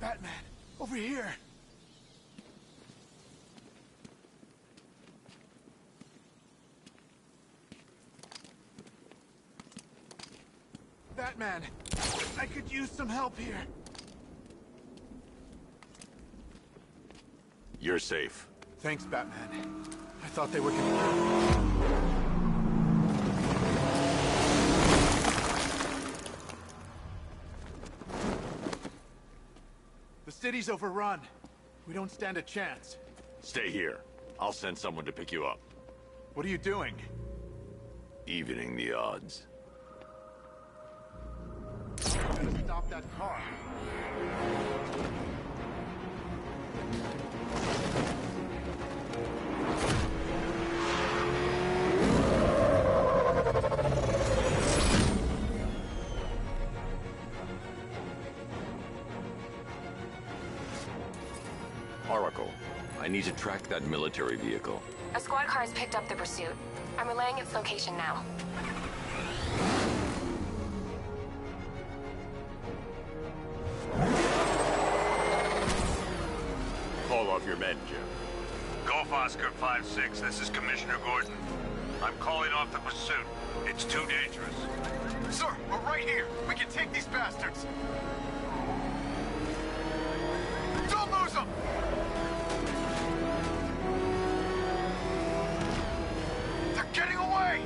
Batman, over here. Batman, I could use some help here. You're safe. Thanks, Batman. I thought they were gonna kill me. The city's overrun. We don't stand a chance. Stay here. I'll send someone to pick you up. What are you doing? Evening the odds. I'm gonna stop that car. Oracle, I need to track that military vehicle. A squad car has picked up the pursuit. I'm relaying its location now. Call off your men, Jim. Golf Oscar 5-6, this is Commissioner Gordon. I'm calling off the pursuit. It's too dangerous. Sir, we're right here. We can take these bastards. Don't lose them! They're getting away!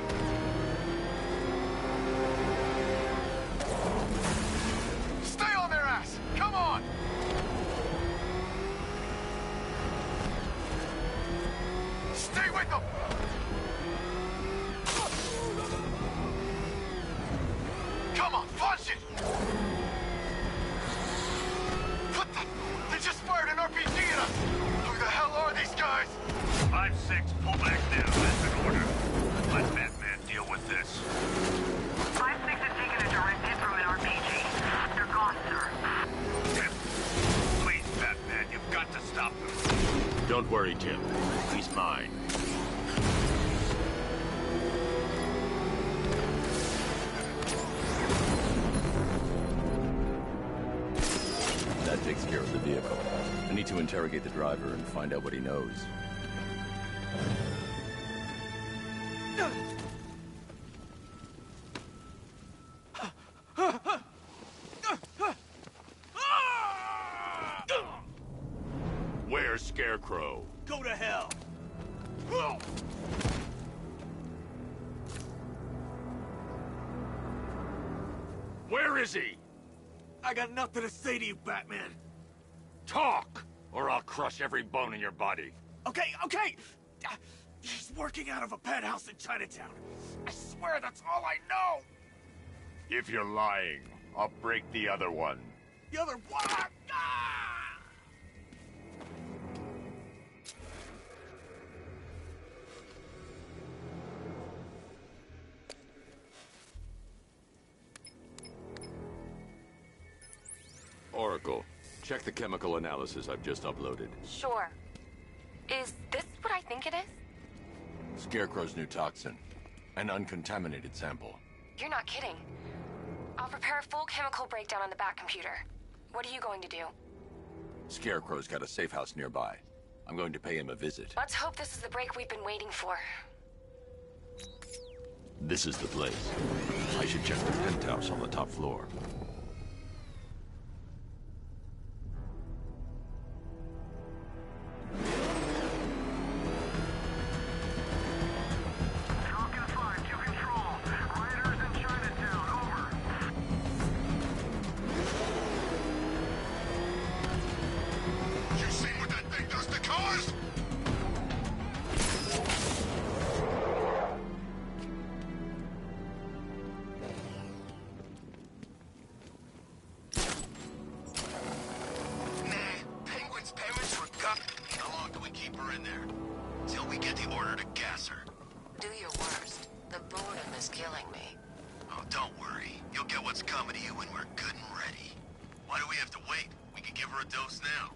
Stay on their ass! Come on! Stay with them! Come on, punch it! What the? They just fired an RPG at us! Who the hell are these guys? 5-6, pull back down. That's an order. Let Batman deal with this. 5-6 has taken a direct hit from an RPG. They're gone, sir. Jim, please, Batman, you've got to stop them. Don't worry, Jim. He's mine. That takes care of the vehicle. I need to interrogate the driver and find out what he knows. Where's Scarecrow? Go to hell! Where is he? I got nothing to say to you, Batman. Talk, or I'll crush every bone in your body. Okay. He's working out of a penthouse in Chinatown. I swear that's all I know. If you're lying, I'll break the other one. The other one. Ah! Oracle, check the chemical analysis I've just uploaded. Sure. Is this what I think it is? Scarecrow's new toxin. An uncontaminated sample. You're not kidding. I'll prepare a full chemical breakdown on the back computer. What are you going to do? Scarecrow's got a safe house nearby. I'm going to pay him a visit. Let's hope this is the break we've been waiting for. This is the place. I should check the penthouse on the top floor. Falcon 5 to control. Rioters in Chinatown, over. You see what that thing does to cars? Penguin's parents were gone. How long do we keep her in there? Till we get the order to gas her. Do your worst. The boredom is killing me. Oh, don't worry. You'll get what's coming to you when we're good and ready. Why do we have to wait? We can give her a dose now.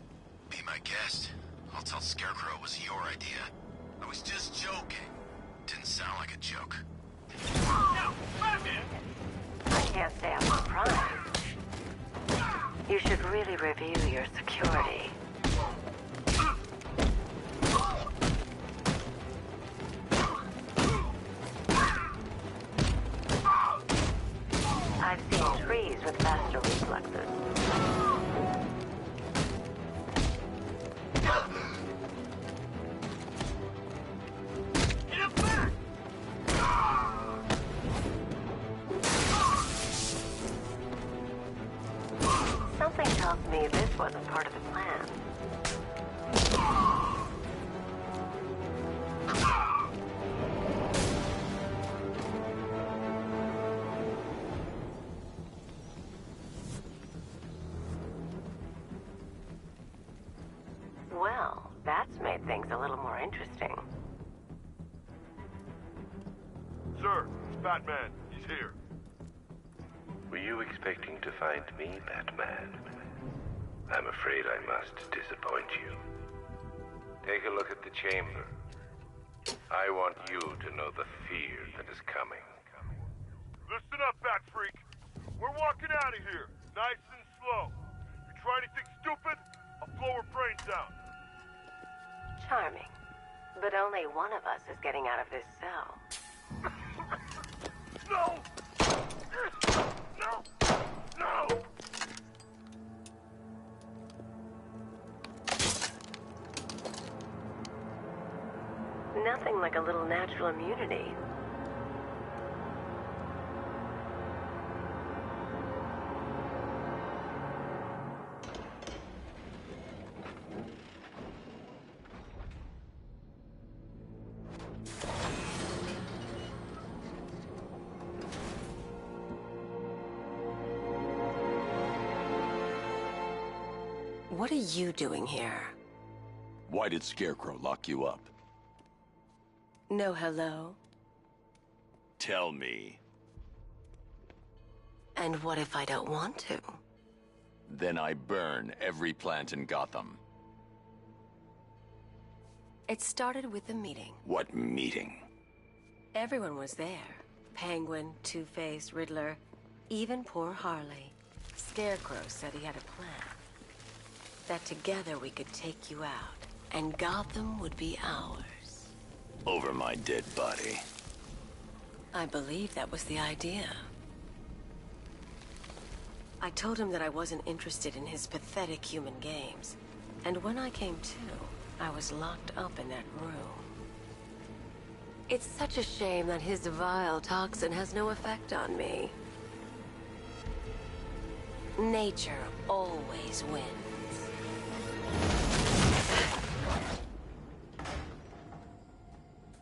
Be my guest. I'll tell Scarecrow it was your idea. I was just joking. Didn't sound like a joke. I can't stay up on Prime. You should really review your security. I've seen trees with faster reflexes. Get back! Something tells me this wasn't part of the plan. Well, that's made things a little more interesting. Sir, it's Batman. He's here. Were you expecting to find me, Batman? I'm afraid I must disappoint you. Take a look at the chamber. I want you to know the fear that is coming. Listen up, Bat Freak. We're walking out of here, nice and slow. You try anything stupid, I'll blow her brains out. Charming. But only one of us is getting out of this cell. No! No! No! Nothing like a little natural immunity. What are you doing here? Why did Scarecrow lock you up? No hello? Tell me. And what if I don't want to? Then I burn every plant in Gotham. It started with a meeting. What meeting? Everyone was there. Penguin, Two-Face, Riddler, even poor Harley. Scarecrow said he had a plan. That together we could take you out, and Gotham would be ours. Over my dead body. I believe that was the idea. I told him that I wasn't interested in his pathetic human games. And when I came to, I was locked up in that room. It's such a shame that his vile toxin has no effect on me. Nature always wins.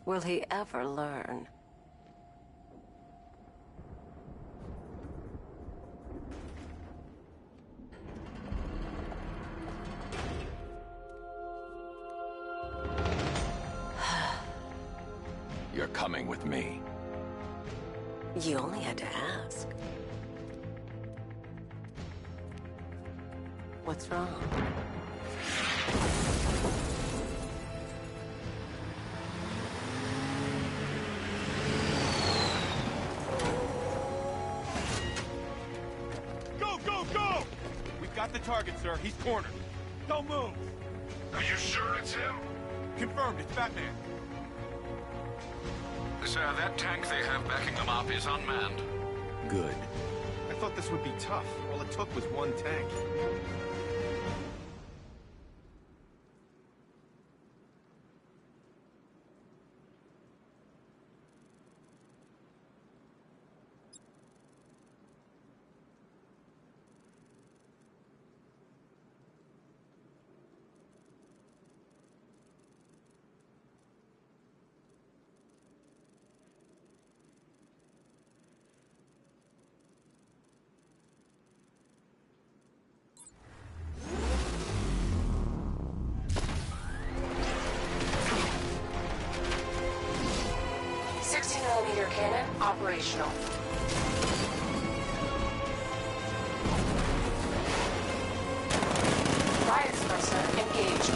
Will he ever learn? You're coming with me. You only had to ask. What's wrong? Go, go, go! We've got the target, sir. He's cornered. Don't move! Are you sure it's him? Confirmed, it's Batman. Sir, that tank they have backing them up is unmanned. Good. I thought this would be tough. All it took was one tank. Laser cannon operational. Riot suppressor engaged.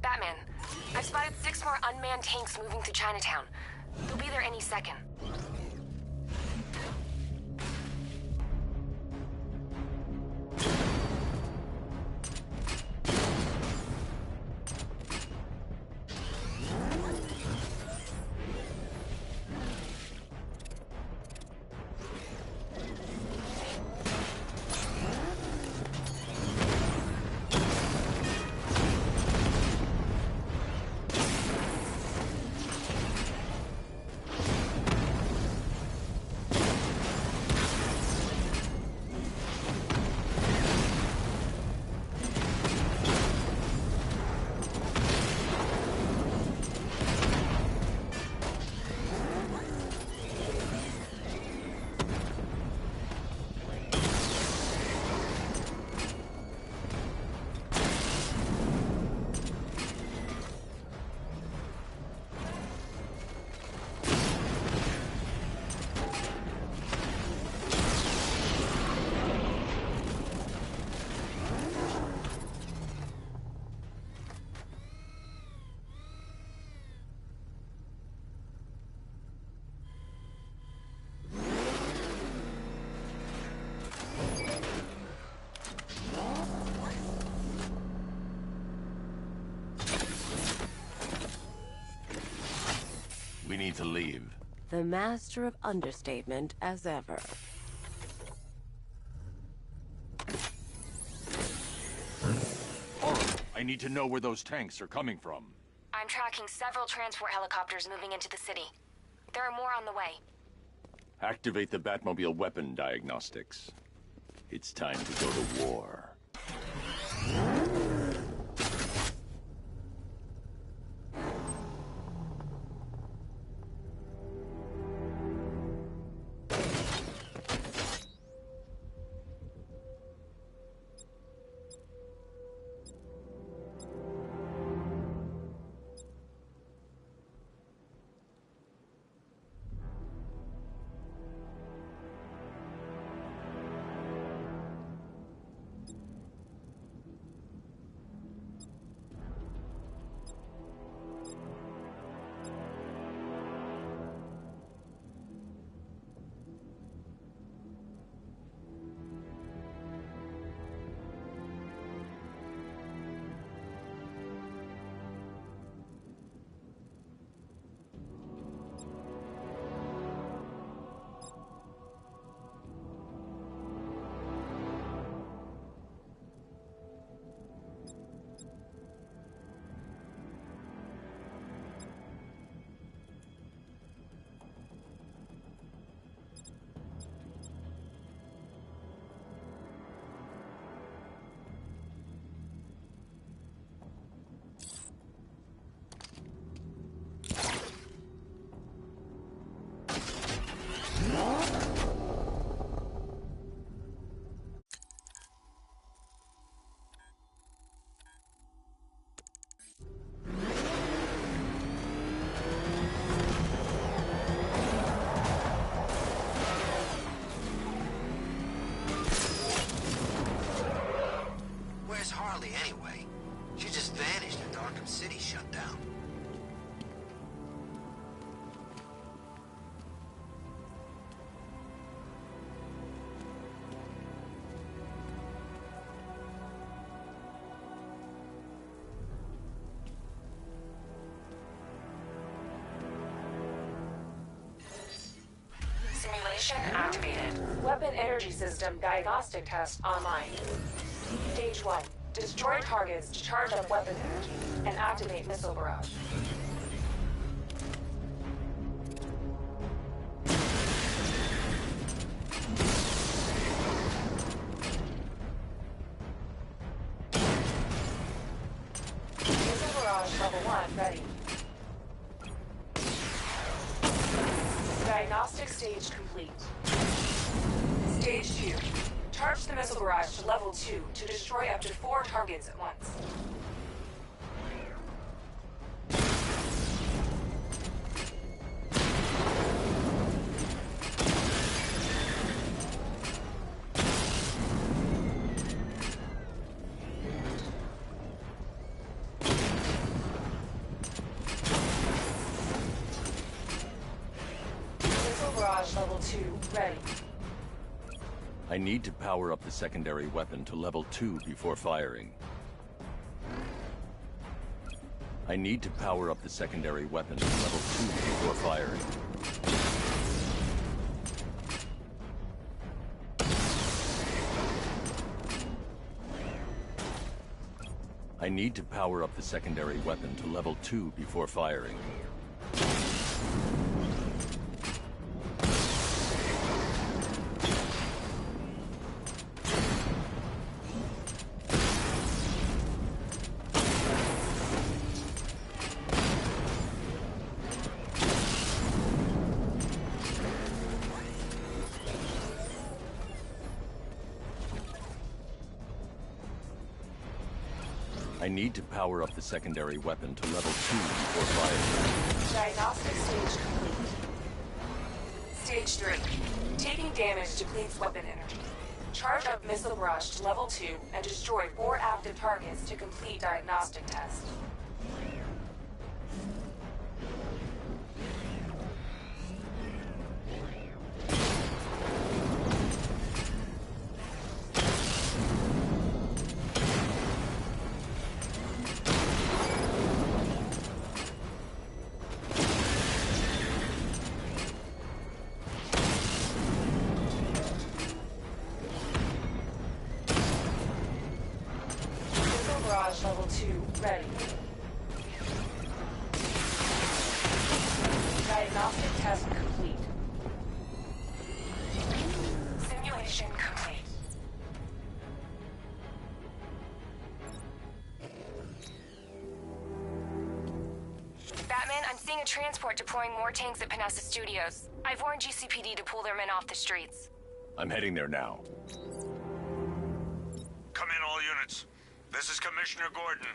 Batman, I've spotted 6 more unmanned tanks moving through Chinatown. They'll be there any second. We need to leave. The master of understatement as ever. I need to know where those tanks are coming from. I'm tracking several transport helicopters moving into the city. There are more on the way. Activate the Batmobile weapon diagnostics. It's time to go to war. Where's Harley anyway? She just vanished after Arkham City shut down. Simulation activated. Weapon energy system diagnostic test online. Stage 1. Destroy targets to charge up weapon energy and activate missile barrage. Missile barrage level 1 ready. Diagnostic stage complete. Stage 2. Charge the missile barrage to level 2 to destroy up to 4 targets at once. Missile barrage level 2 ready. I need to power up the secondary weapon to level 2 before firing. I need to power up the secondary weapon to level 2 before firing. I need to power up the secondary weapon to level 2 before firing. I need to power up the secondary weapon to level 2 before firing. Diagnostic stage complete. Stage 3. Taking damage depletes weapon energy. Charge up missile barrage to level 2 and destroy 4 active targets to complete diagnostic test. Barrage level 2 ready. Diagnostic test complete. Simulation complete. Batman, I'm seeing a transport deploying more tanks at Panessa Studios. I've warned GCPD to pull their men off the streets. I'm heading there now. Come in, all units. This is Commissioner Gordon.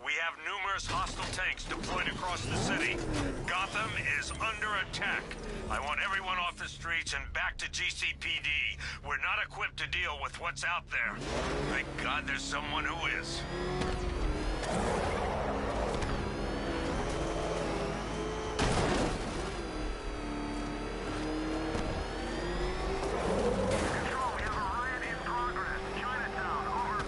We have numerous hostile tanks deployed across the city. Gotham is under attack. I want everyone off the streets and back to GCPD. We're not equipped to deal with what's out there. Thank God there's someone who is. Control, we have a riot in progress. Chinatown, over.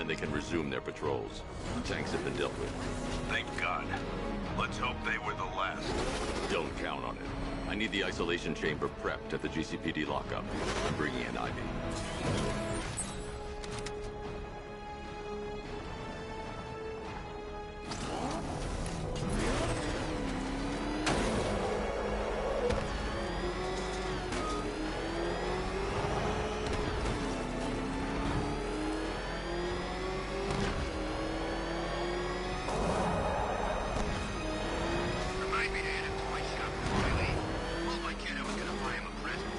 they can resume their patrols. The tanks have been dealt with. Thank God. Let's hope they were the last. Don't count on it. I need the isolation chamber prepped at the GCPD lockup. I'm bringing in Ivy. Remind me to hit a toy shop before I leave. Told my kid I was gonna buy him a present.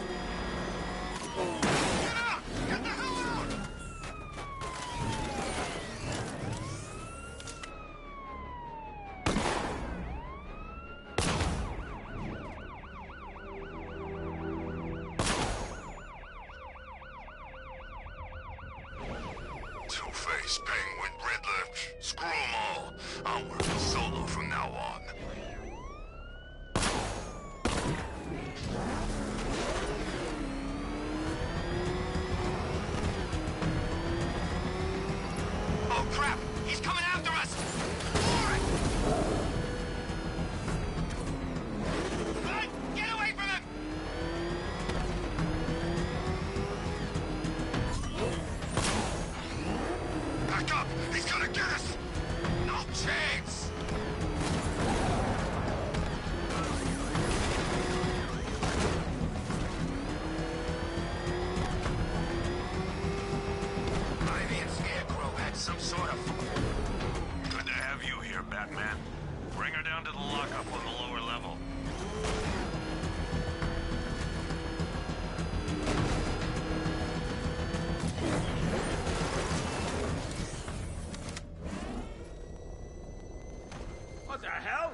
Get out! Get the hell out! Two-Face, Penguin, Riddler, screw 'em all. I'm working solo from now on. Oh crap! He's coming after us! Warren! Run! Get away from him! Back up! He's gonna get us! No chance! Ivy and Scarecrow had some sort of... Good to have you here, Batman. Bring her down to the lockup on the lower level. What the hell?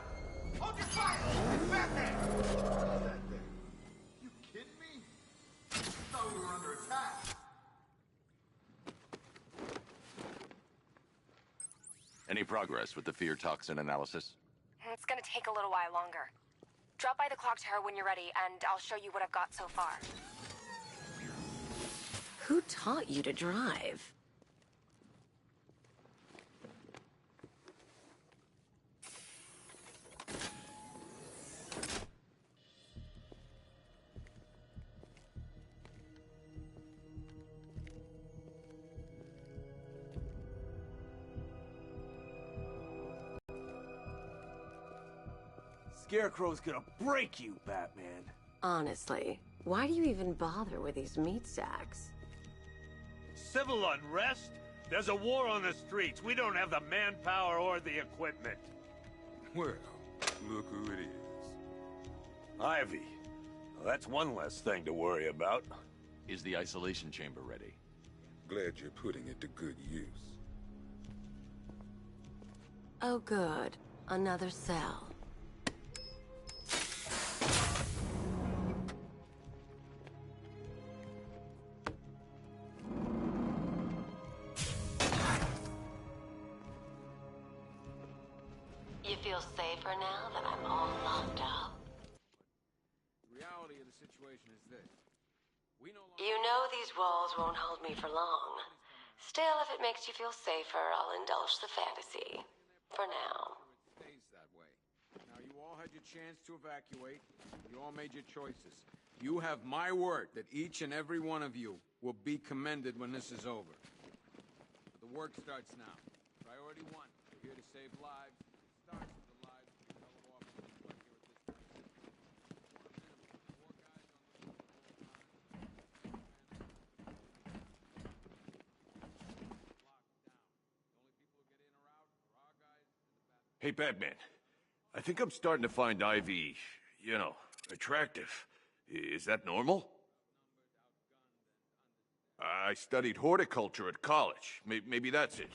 Hold your fire! It's Batman! What's that thing? You kidding me? I thought we were under attack. Any progress with the fear toxin analysis? It's gonna take a little while longer. Drop by the clock tower when you're ready, and I'll show you what I've got so far. Who taught you to drive? Scarecrow's gonna break you, Batman. Honestly, why do you even bother with these meat sacks? Civil unrest? There's a war on the streets. We don't have the manpower or the equipment. Well, look who it is. Ivy. Well, that's one less thing to worry about. Is the isolation chamber ready? Glad you're putting it to good use. Oh good, another cell. You feel safer now that I'm all locked up? The reality of the situation is this. We no longer... You know these walls won't hold me for long. Still, if it makes you feel safer, I'll indulge the fantasy. For now. It stays that way. Now, you all had your chance to evacuate. You all made your choices. You have my word that each and every one of you will be commended when this is over. But the work starts now. Priority one. We're here to save lives. It starts with the lives of your fellow officers right here at this place. For a minimum, 4 guys on the floor at all times. Locked down. The only people who get in or out are our guys and the Batman. Hey, Batman. I think I'm starting to find Ivy, you know, attractive. Is that normal? I studied horticulture at college. Maybe that's it.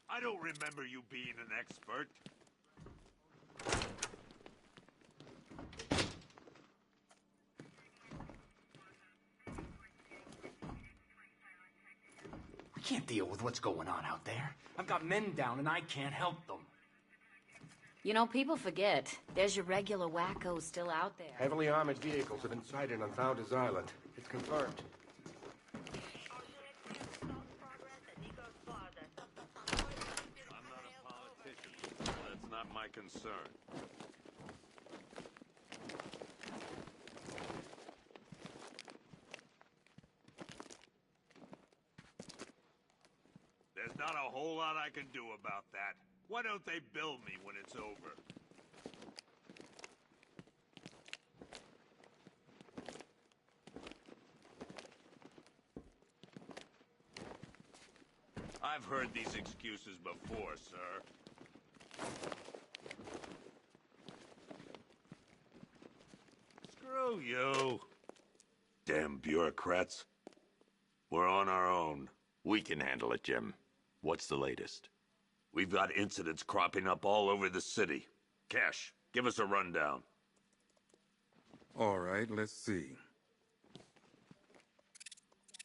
I don't remember you being an expert. I can't deal with what's going on out there. I've got men down and I can't help them. You know, people forget. There's your regular wackos still out there. Heavily armored vehicles have been sighted on Founders Island. It's confirmed. concern. There's not a whole lot I can do about that. Why don't they bill me when it's over? I've heard these excuses before, sir. Screw you. Damn bureaucrats. We're on our own. We can handle it, Jim. What's the latest? We've got incidents cropping up all over the city. Cash, give us a rundown. All right, let's see.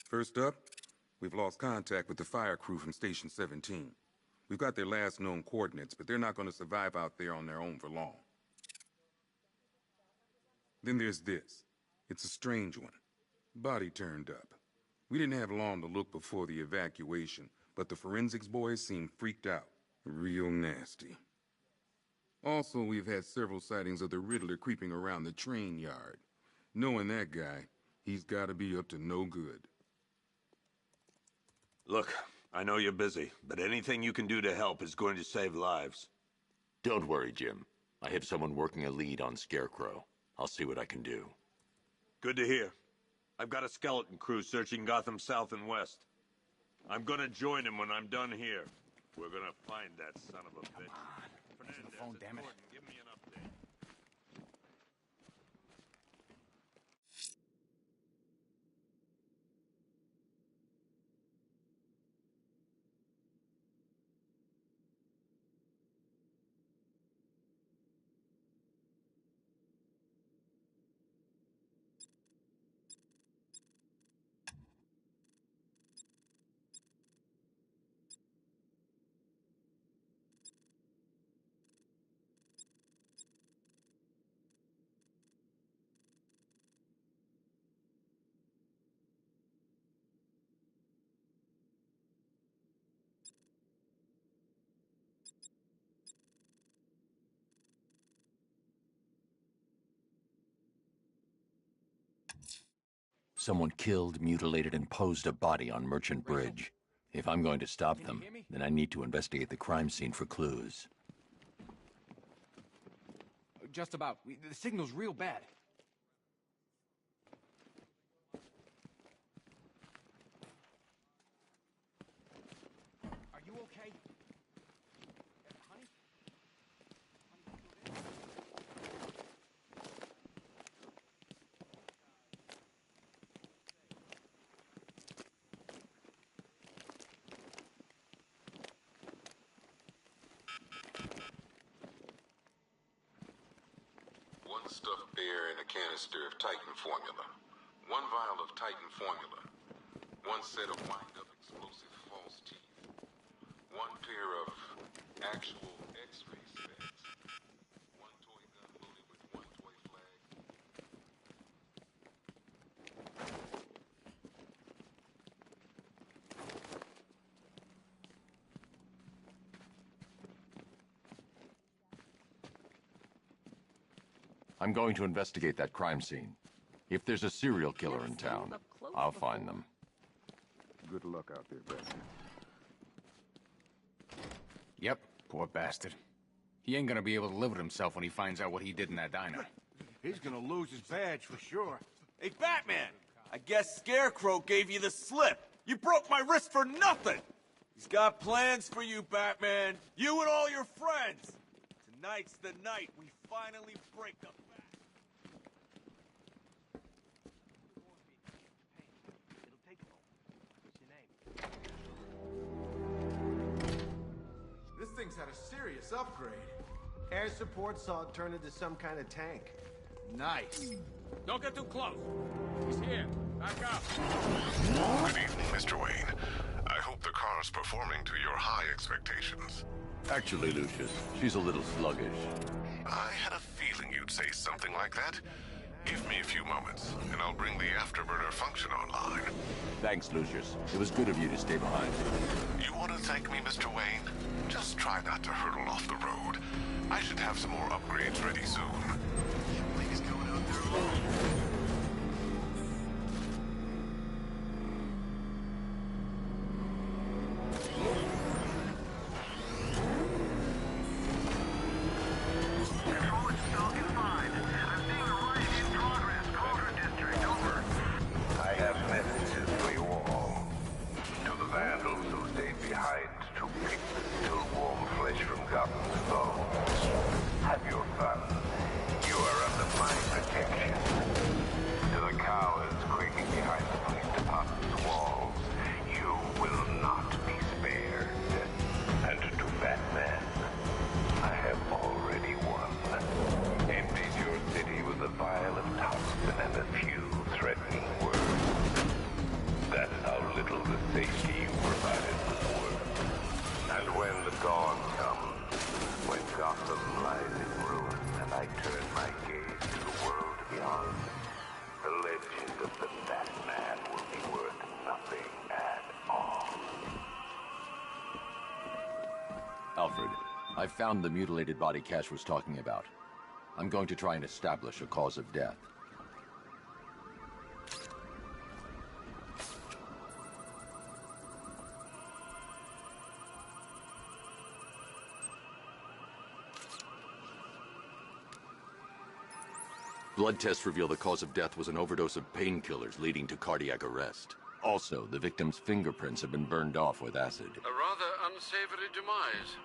First up, we've lost contact with the fire crew from Station 17. We've got their last known coordinates, but they're not going to survive out there on their own for long. Then there's this. It's a strange one. Body turned up. We didn't have long to look before the evacuation, but the forensics boys seemed freaked out. Real nasty. Also, we've had several sightings of the Riddler creeping around the train yard. Knowing that guy, he's got to be up to no good. Look, I know you're busy, but anything you can do to help is going to save lives. Don't worry, Jim. I have someone working a lead on Scarecrow. I'll see what I can do. Good to hear. I've got a skeleton crew searching Gotham South and West. I'm gonna join him when I'm done here. We're gonna find that son of a bitch. Come on. Answer the phone, damn it. Give me an update. Someone killed, mutilated, and posed a body on Merchant Bridge. If I'm going to stop them, then I need to investigate the crime scene for clues. Just about. The signal's real bad. Are you okay? Honey? One stuffed bear and a canister of Titan formula. One vial of Titan formula. One set of wind-up explosive false teeth. One pair of actual X-ray specs. One toy gun loaded with one toy flag. I'm going to investigate that crime scene. If there's a serial killer in town, I'll find them. Good luck out there, Batman. Yep, poor bastard. He ain't gonna be able to live with himself when he finds out what he did in that diner. He's gonna lose his badge for sure. Hey, Batman! I guess Scarecrow gave you the slip. You broke my wrist for nothing! He's got plans for you, Batman. You and all your friends. Tonight's the night we finally break up. This thing's had a serious upgrade. Air support saw it turn into some kind of tank. Nice. Don't get too close. He's here. Back up. Good evening, Mr. Wayne. I hope the car's performing to your high expectations. Actually, Lucius, she's a little sluggish. I had a feeling you'd say something like that. Give me a few moments, and I'll bring the afterburner function online. Thanks, Lucius. It was good of you to stay behind. You want to thank me, Mr. Wayne? Just try not to hurtle off the road. I should have some more upgrades ready soon. Can't believe he's going out there alone. Alfred, I found the mutilated body Cash was talking about. I'm going to try and establish a cause of death. Blood tests reveal the cause of death was an overdose of painkillers leading to cardiac arrest. Also, the victim's fingerprints have been burned off with acid. A rather unsavory demise.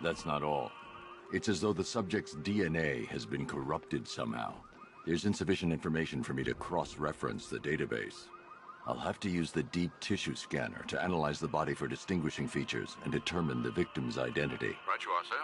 That's not all. It's as though the subject's DNA has been corrupted somehow. There's insufficient information for me to cross-reference the database. I'll have to use the deep tissue scanner to analyze the body for distinguishing features and determine the victim's identity. Right you are, sir.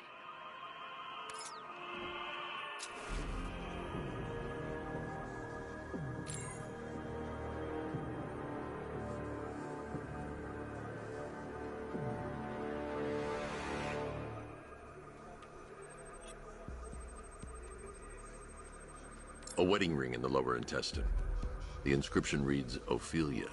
A wedding ring in the lower intestine. The inscription reads, Ophelia.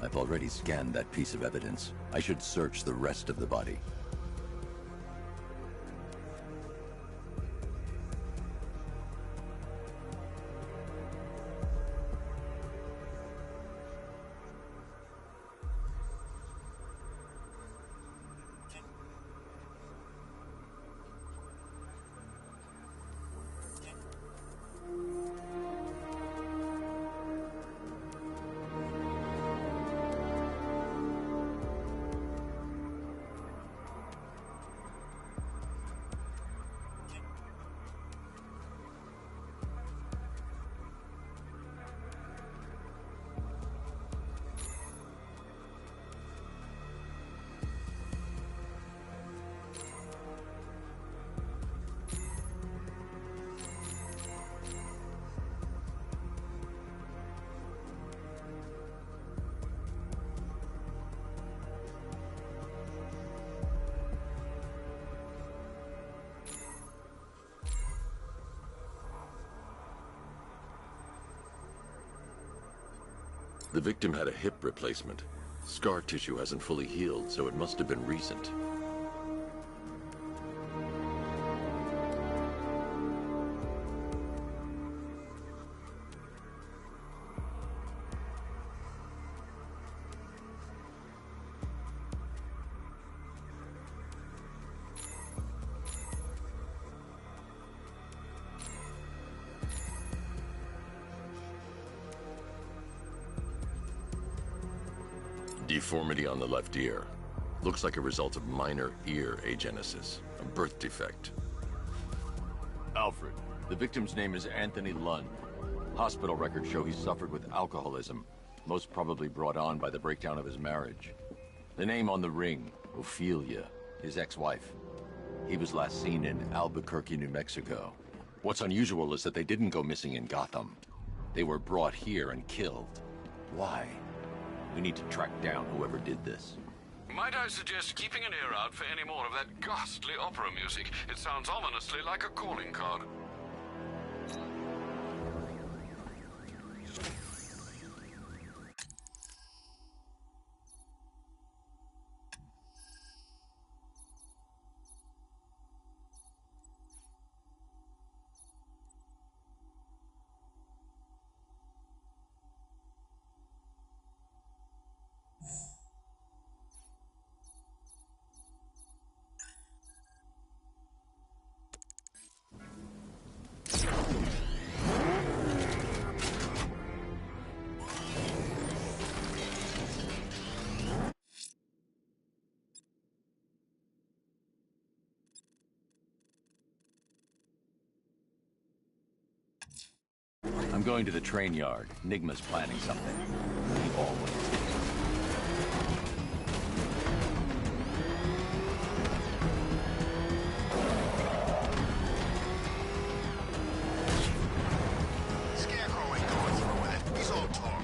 I've already scanned that piece of evidence. I should search the rest of the body. The victim had a hip replacement. Scar tissue hasn't fully healed, so it must have been recent. Deformity on the left ear. Looks like a result of minor ear agenesis, a birth defect. Alfred, the victim's name is Anthony Lund. Hospital records show he suffered with alcoholism, most probably brought on by the breakdown of his marriage. The name on the ring, Ophelia, his ex-wife. He was last seen in Albuquerque, New Mexico. What's unusual is that they didn't go missing in Gotham. They were brought here and killed. Why? We need to track down whoever did this. Might I suggest keeping an ear out for any more of that ghastly opera music? It sounds ominously like a calling card. I'm going to the train yard. Nigma's planning something. He always is. Scarecrow ain't going through with it. He's all talk.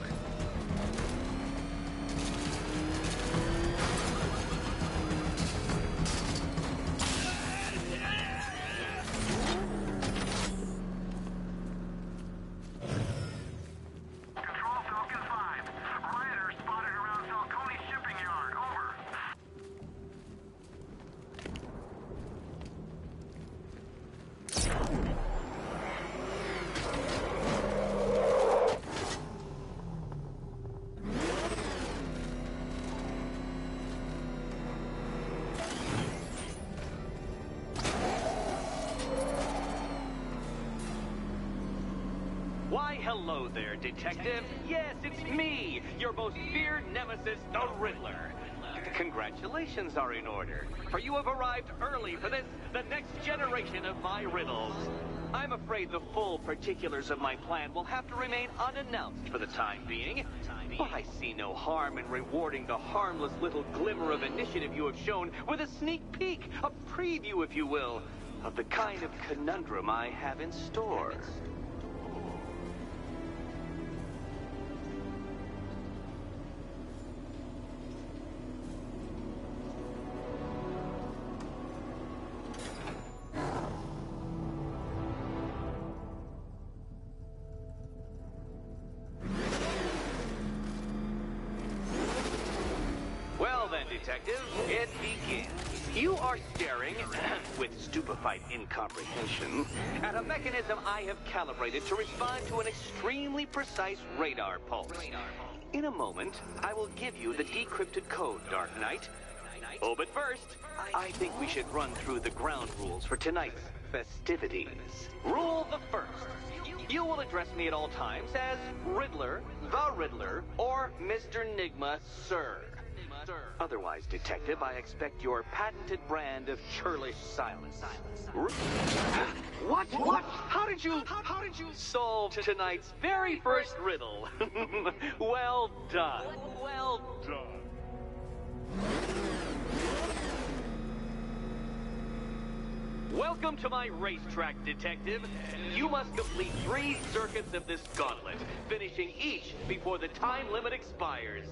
Why, hello there, Detective. Yes, it's me, your most feared nemesis, the Riddler. Congratulations are in order, for you have arrived early for this, the next generation of my riddles. I'm afraid the full particulars of my plan will have to remain unannounced for the time being, but I see no harm in rewarding the harmless little glimmer of initiative you have shown with a sneak peek, a preview, if you will, of the kind of conundrum I have in store. Detective, it begins. You are staring, with stupefied incomprehension, at a mechanism I have calibrated to respond to an extremely precise radar pulse. In a moment, I will give you the decrypted code, Dark Knight. Oh, but first, I think we should run through the ground rules for tonight's festivities. Rule the first. You will address me at all times as Riddler, the Riddler, or Mr. Nigma, sir. Otherwise, Detective, I expect your patented brand of churlish silence. What? How did you solve tonight's very first riddle? Well done. Well done. Welcome to my racetrack, Detective. You must complete 3 circuits of this gauntlet, finishing each before the time limit expires.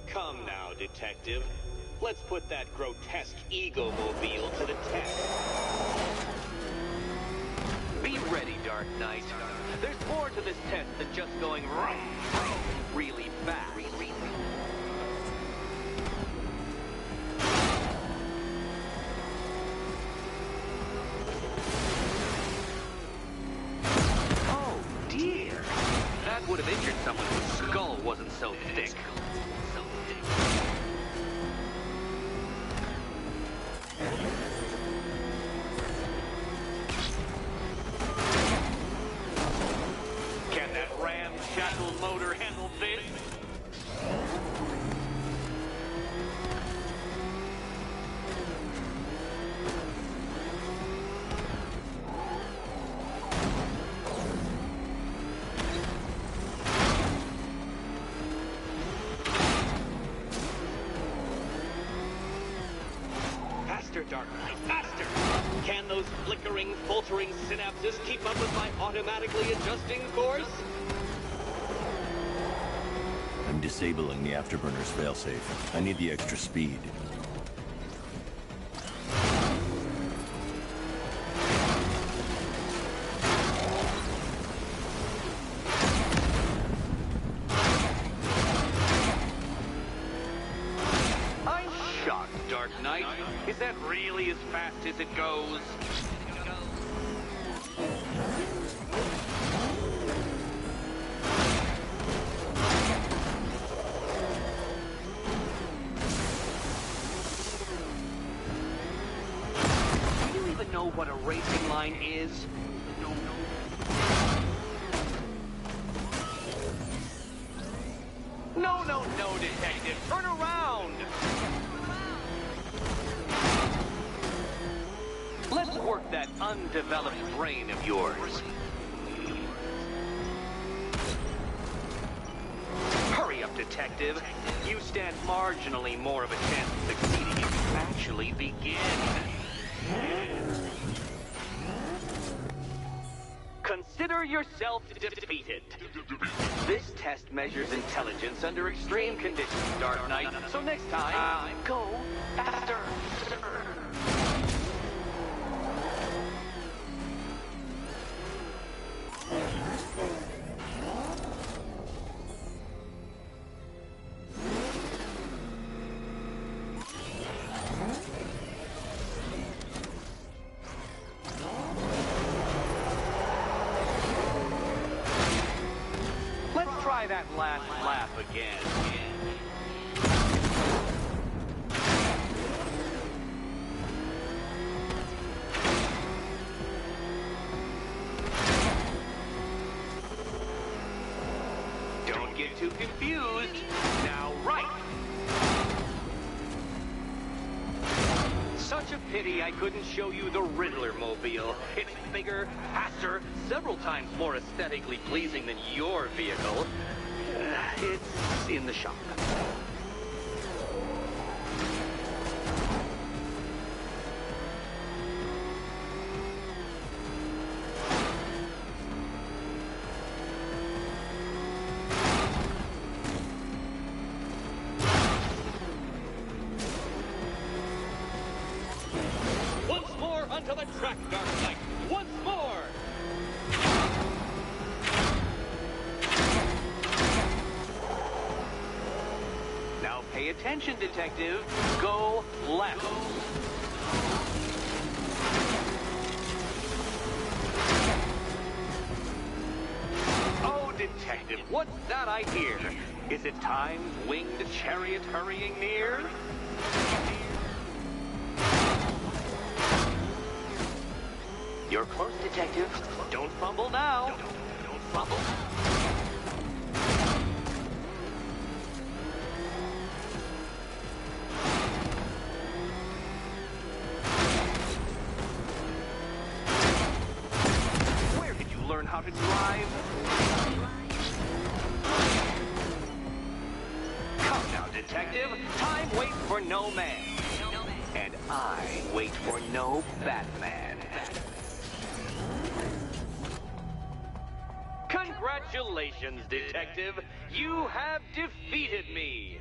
Come now, Detective. Let's put that grotesque ego-mobile to the test. Be ready, Dark Knight. There's more to this test than just going vroom, vroom, really fast. Oh, dear. That would have injured someone whose skull wasn't so thick. Can that ramshackle motor handle this? those flickering, faltering synapses keep up with my automatically adjusting course? I'm disabling the afterburner's failsafe. I need the extra speed. I'm shocked, Dark Knight. Is that really as fast as it goes? Do you even know what a racing line is? No, detective. Turn around. Let's work that undeveloped brain of yours. Hurry up, detective. You stand marginally more of a chance of succeeding if you actually begin. Consider yourself defeated. This test measures intelligence under extreme conditions, Dark Knight. So next time, go faster. Let's try that last lap again. Don't get too confused. Now, right. Such a pity I couldn't show you the Riddler mobile. It's bigger, faster, several times more aesthetically pleasing than your vehicle. It's in the shop. Once more onto the track, Dark Knight. Once more! Now pay attention, detective. Go left. Oh, detective, what's that I hear? Is it time's winged chariot hurrying near? You're close, detective. Don't fumble now. Don't fumble. Where did you learn how to drive? Come now, detective. Time waits for no man. And I wait for no Batman. Congratulations, detective. You have defeated me.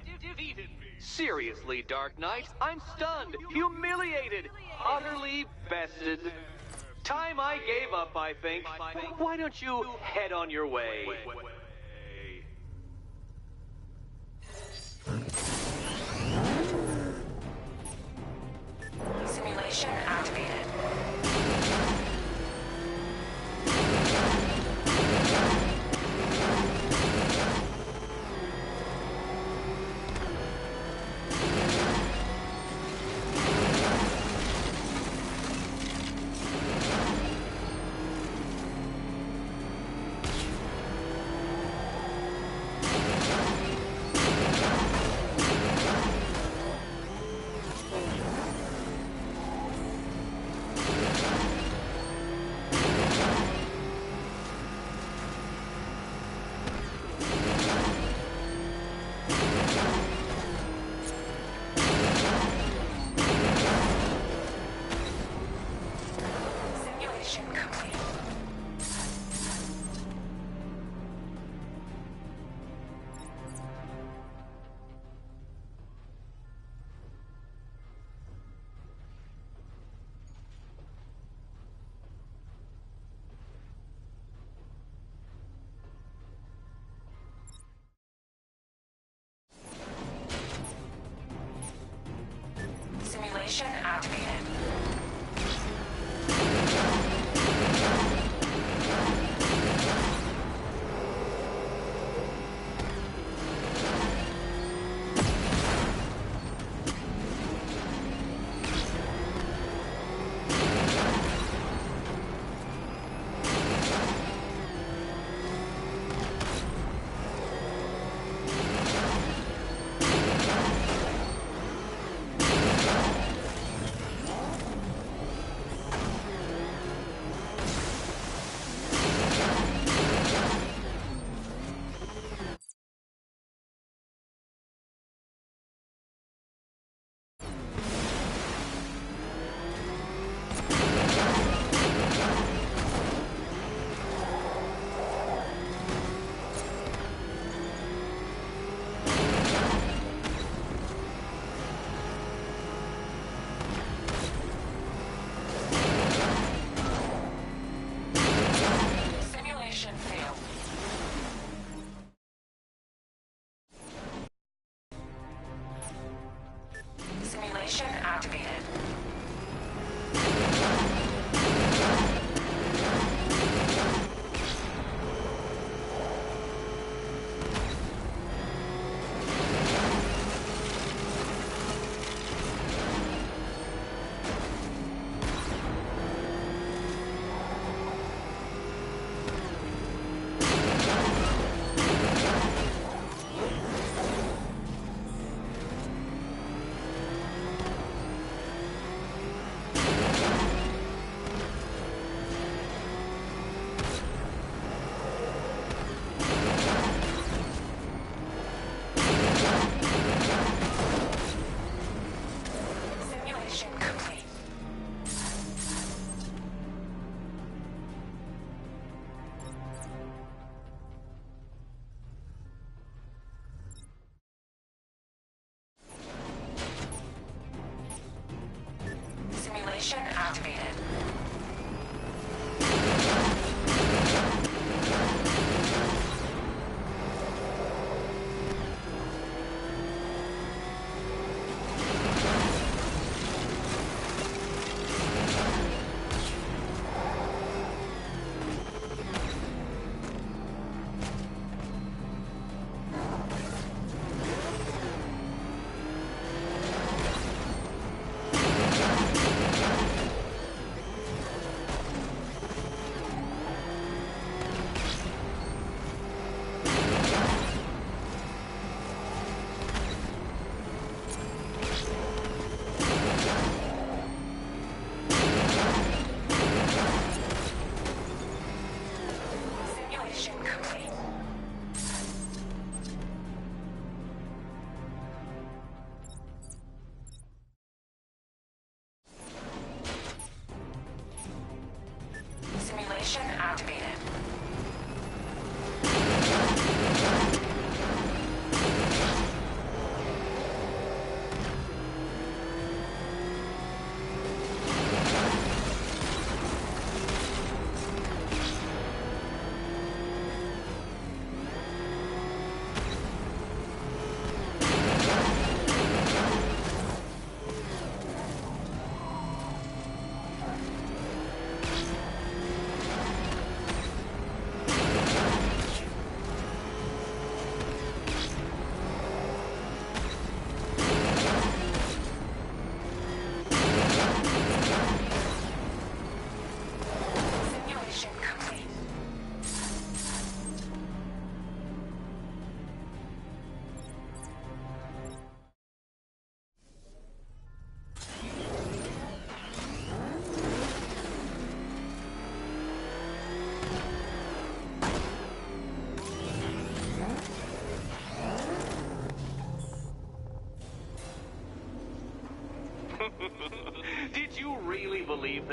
Seriously, Dark Knight, I'm stunned, humiliated, utterly bested. Time I gave up, I think. Why don't you head on your way? Simulation activated.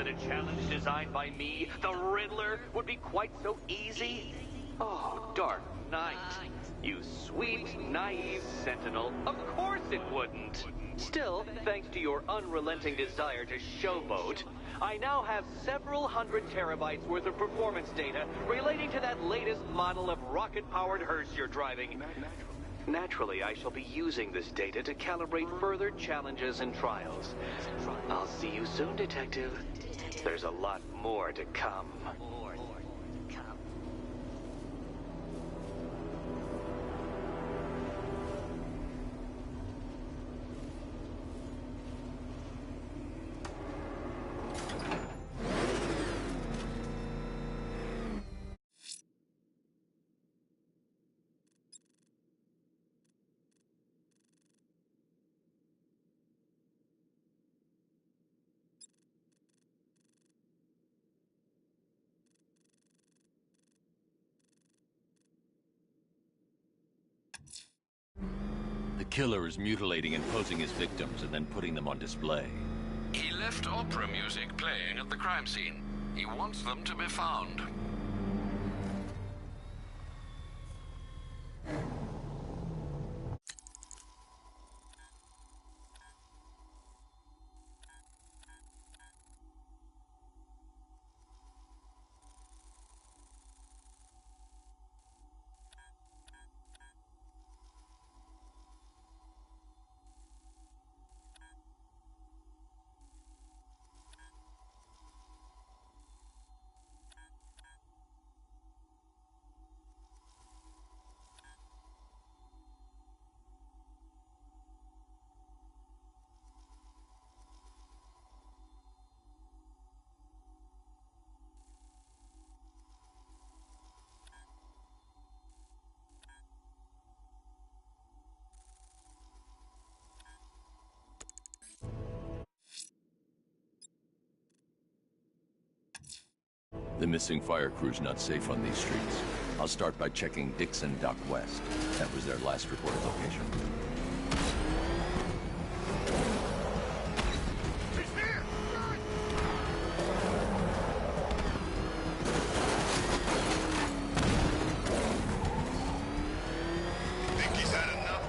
that a challenge designed by me, the Riddler, would be quite so easy? Oh, Dark Knight. You sweet, naive sentinel. Of course it wouldn't. Still, thanks to your unrelenting desire to showboat, I now have several hundred terabytes worth of performance data relating to that latest model of rocket-powered hearse you're driving. Naturally, I shall be using this data to calibrate further challenges and trials. I'll see you soon, Detective. There's a lot more to come. The killer is mutilating and posing his victims and then putting them on display. He left opera music playing at the crime scene. He wants them to be found. The missing fire crew's not safe on these streets. I'll start by checking Dixon Dock West. That was their last reported location. Think he's had enough?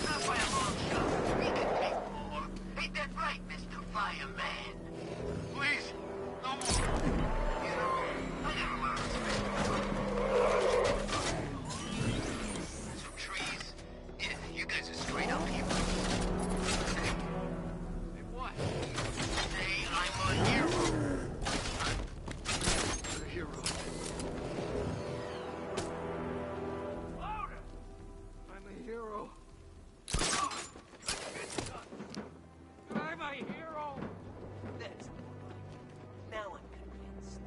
Not by a long shot. We can take more. Ain't that right, Mr. Fireman? Please, no more. You know, I got a lot of respect. Some trees. Yeah, you guys are straight up here. Hey, what? Say I'm a hero. A hero. I'm a hero. I'm a hero! That's... Now I'm convinced.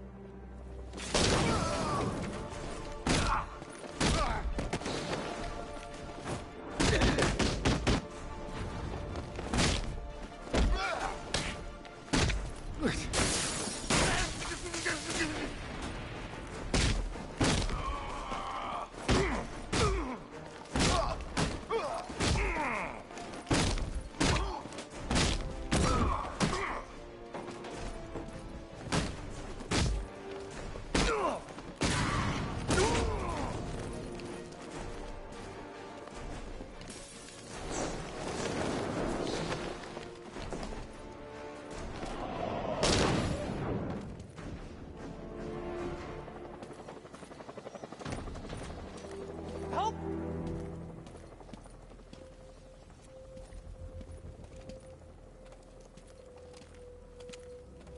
Help!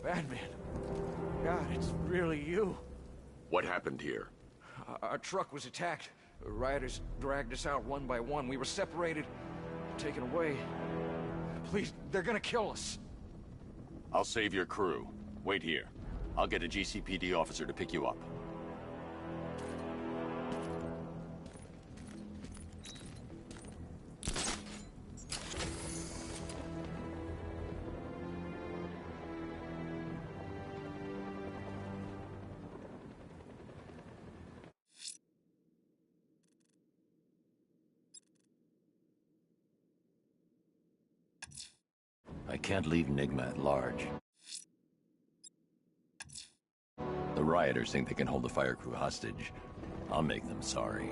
Batman. God, it's really you. What happened here? Our truck was attacked. Rioters dragged us out one by one. We were separated, taken away. Please, they're gonna kill us. I'll save your crew. Wait here. I'll get a GCPD officer to pick you up. I can't leave Nigma at large. the rioters think they can hold the fire crew hostage, I'll make them sorry.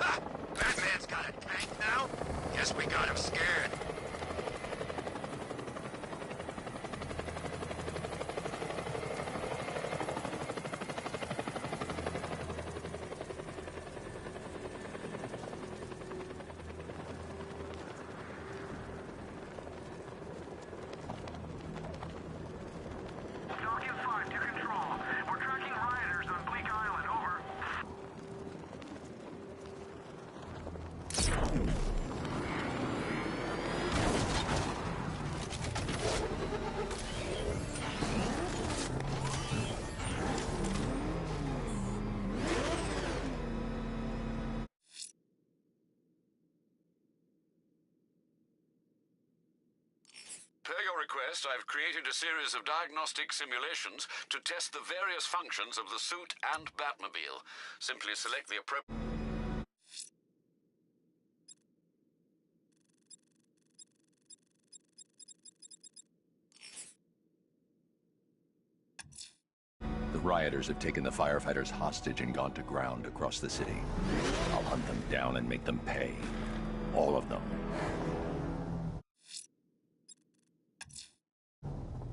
Ha! Batman's got a tank now? Guess we got him scared. Per your request, I've created a series of diagnostic simulations to test the various functions of the suit and Batmobile. Simply select the appropriate... The rioters have taken the firefighters hostage and gone to ground across the city. I'll hunt them down and make them pay. All of them.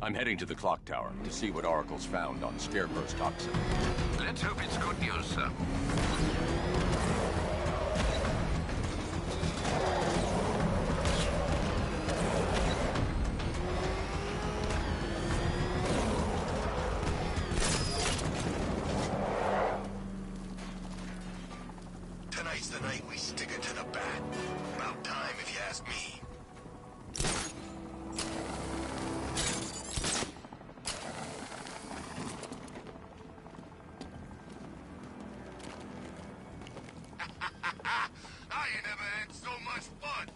I'm heading to the clock tower to see what Oracle's found on Scarecrow's toxin. Let's hope it's good news, sir. Tonight's the night we stick it to the bat. About time, if you ask me. I ain't never had so much fun.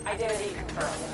Identity confirmed.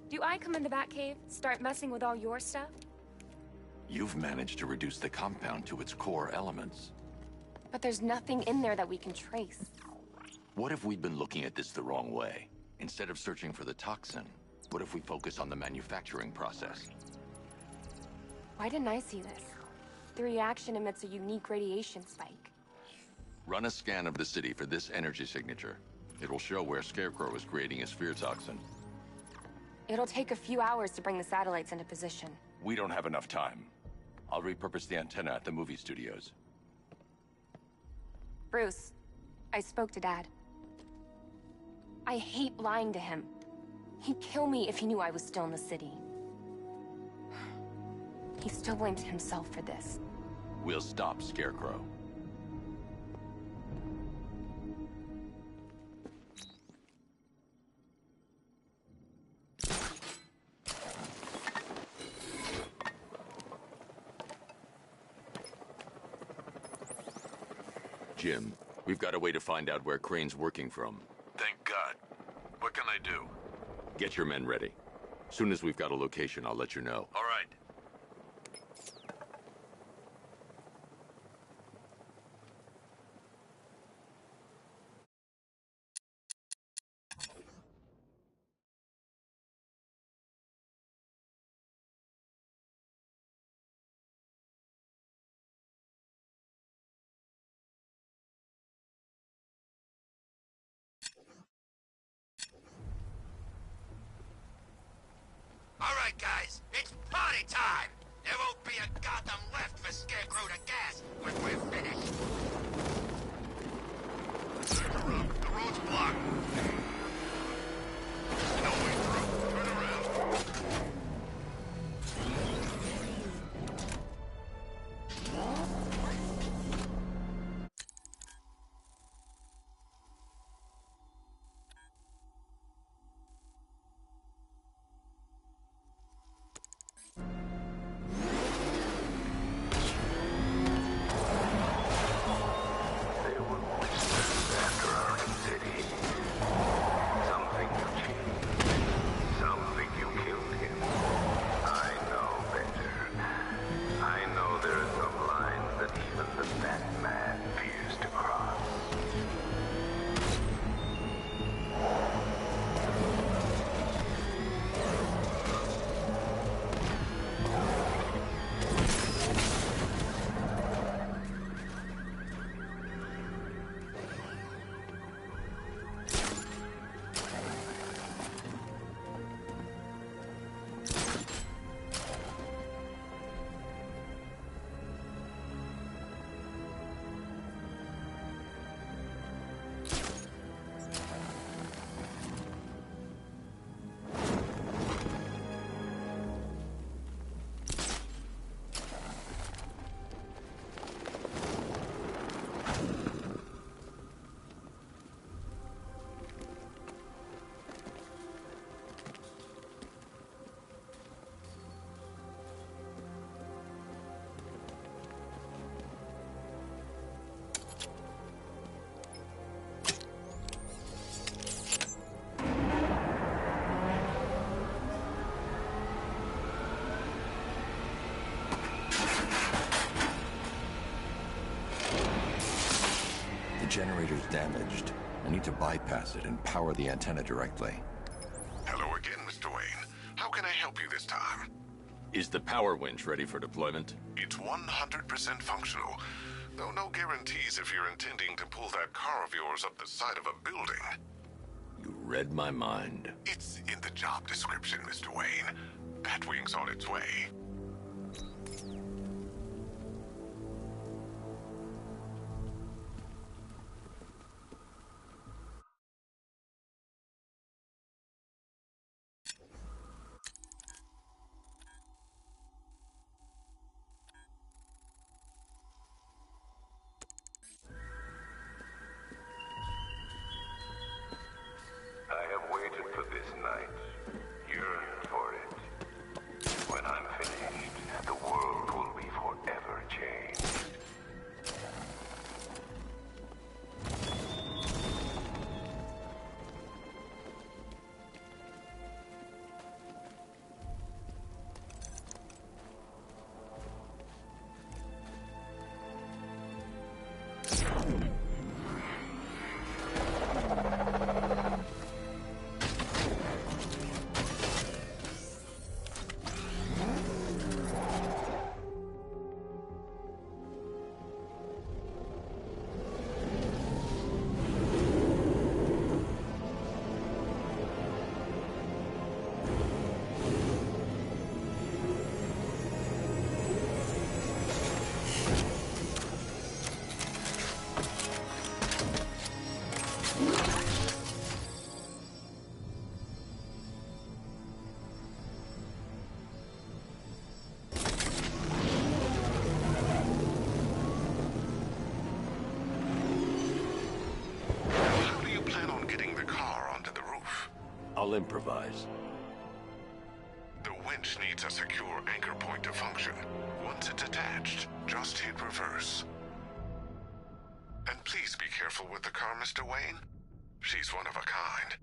Do I come in the Batcave, start messing with all your stuff? You've managed to reduce the compound to its core elements. But there's nothing in there that we can trace. What if we'd been looking at this the wrong way? Instead of searching for the toxin, what if we focus on the manufacturing process? Why didn't I see this? The reaction emits a unique radiation spike. Run a scan of the city for this energy signature. It will show where Scarecrow is creating his fear toxin. It'll take a few hours to bring the satellites into position. We don't have enough time. I'll repurpose the antenna at the movie studios. Bruce, I spoke to Dad. I hate lying to him. He'd kill me if he knew I was still in the city. He still blames himself for this. We'll stop Scarecrow. Jim, we've got a way to find out where Crane's working from. Thank God. What can I do? Get your men ready. Soon as we've got a location, I'll let you know. All right. All right, guys, it's party time! There won't be a Gotham left for Scarecrow to gas when we're finished. The road's blocked. No way through. Turn around. The generator's damaged. I need to bypass it and power the antenna directly. Hello again, Mr. Wayne. How can I help you this time? Is the power winch ready for deployment? It's 100% functional, though no guarantees if you're intending to pull that car of yours up the side of a building. You read my mind. It's in the job description, Mr. Wayne. Batwing's on its way. I have waited for this night, yearned for it. When I'm finished, the world will be forever changed. I'll improvise. The winch needs a secure anchor point to function. Once it's attached, just hit reverse. And please be careful with the car, Mr. Wayne. She's one of a kind.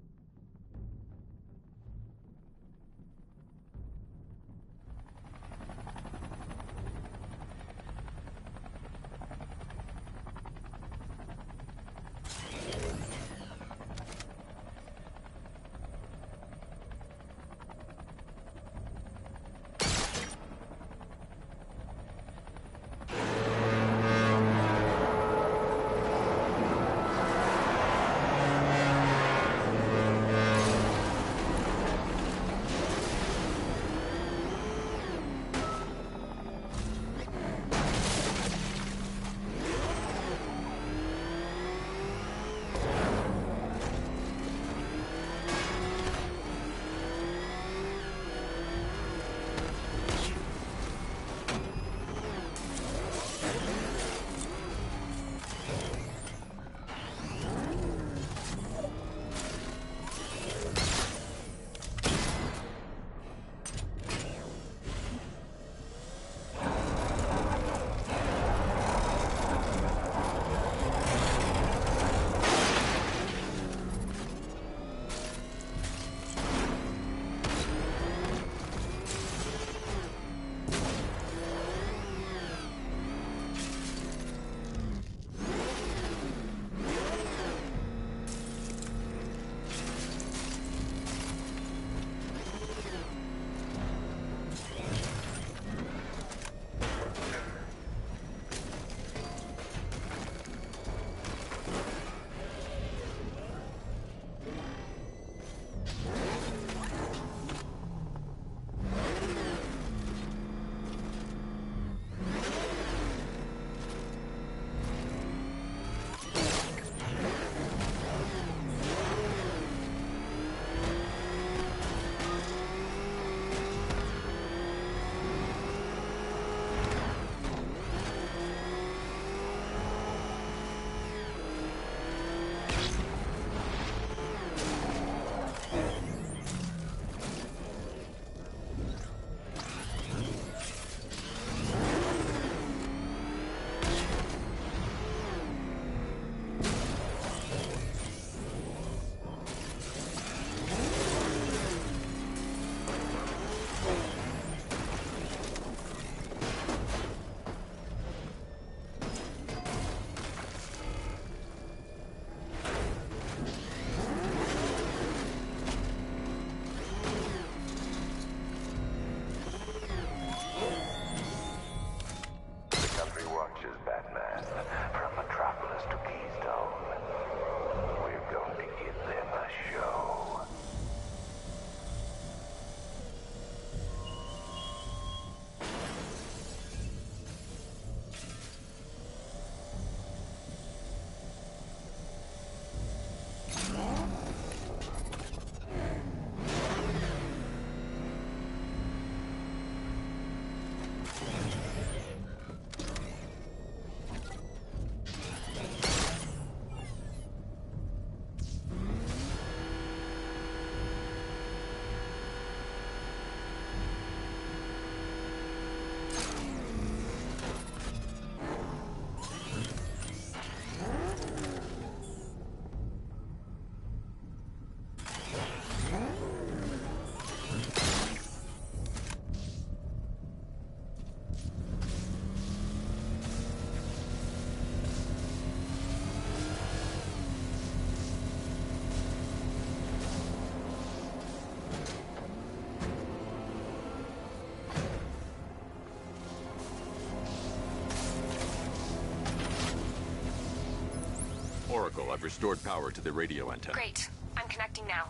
Oracle, I've restored power to the radio antenna. Great. I'm connecting now.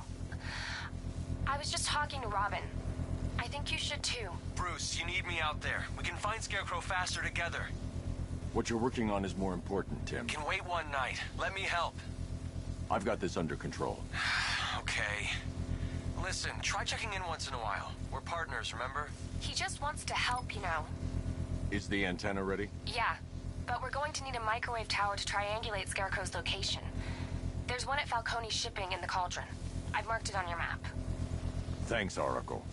I was just talking to Robin. I think you should too. Bruce, you need me out there. We can find Scarecrow faster together. What you're working on is more important, Tim. Can wait one night. Let me help. I've got this under control. Okay. Listen, try checking in once in a while. We're partners, remember? He just wants to help, you know. Is the antenna ready? Yeah, but we're going to need a microwave tower to triangulate Scarecrow's location. There's one at Falcone Shipping in the Cauldron. I've marked it on your map. Thanks, Oracle.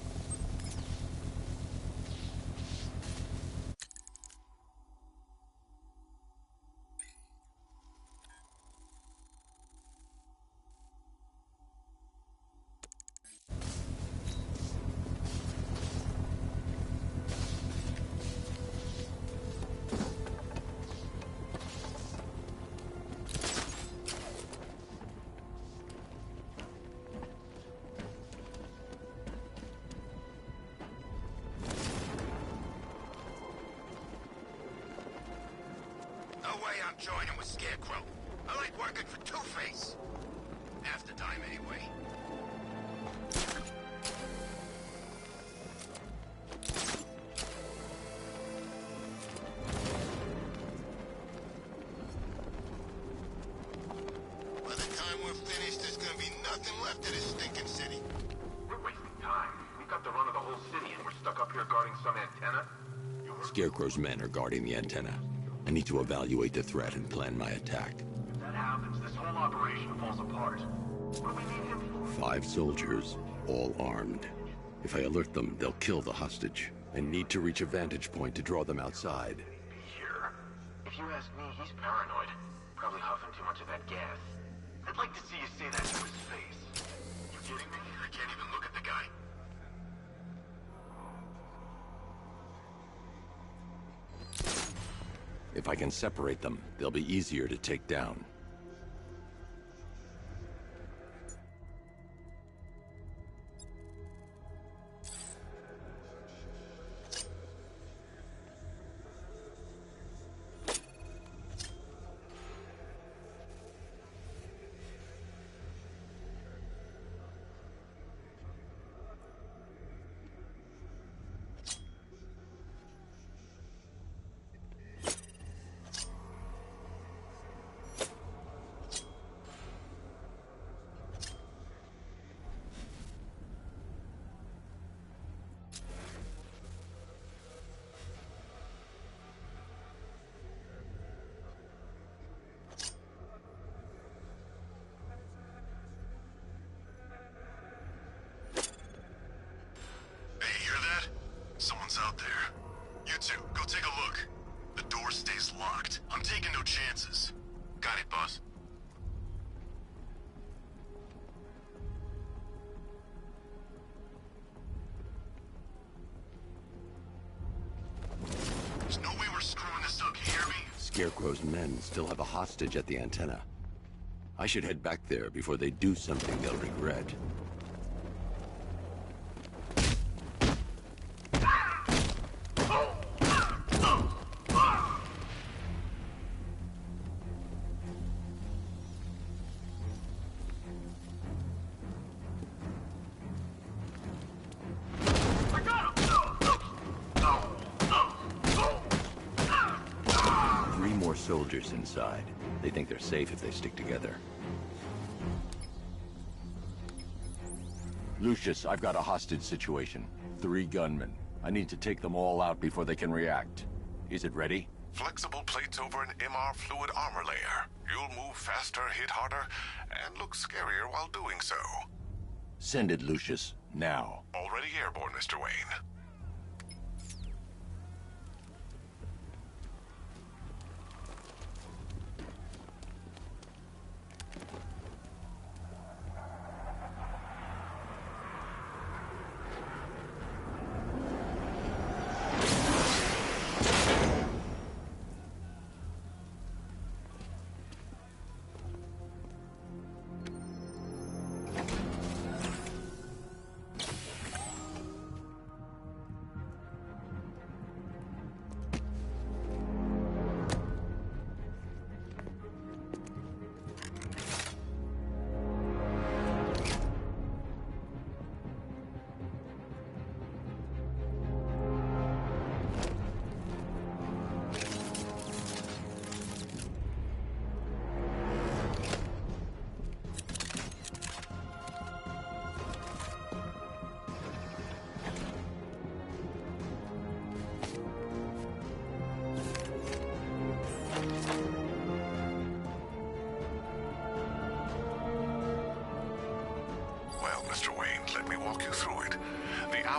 Joining with Scarecrow. I like working for Two-Face. Half the time, anyway. By the time we're finished, there's gonna be nothing left of this stinking city. We're wasting time. We've got the run of the whole city, and we're stuck up here guarding some antenna. Scarecrow's men are guarding the antenna. I need to evaluate the threat and plan my attack. If that happens, this whole operation falls apart. What do we need him for? 5 soldiers, all armed. If I alert them, they'll kill the hostage. I need to reach a vantage point to draw them outside. Here. If you ask me, he's paranoid. Probably huffing too much of that gas. I'd like to see you say that to his face. You kidding me? I can't even look at the guy. If I can separate them, they'll be easier to take down. Out there. You two, go take a look. The door stays locked. I'm taking no chances. Got it, boss. There's no way we're screwing this up, you hear me? Scarecrow's men still have a hostage at the antenna. I should head back there before they do something they'll regret. Soldiers inside. They think they're safe if they stick together. Lucius, I've got a hostage situation. 3 gunmen. I need to take them all out before they can react. Is it ready? Flexible plates over an MR fluid armor layer. You'll move faster, hit harder, and look scarier while doing so. Send it, Lucius. Now. Already airborne, Mr. Wayne.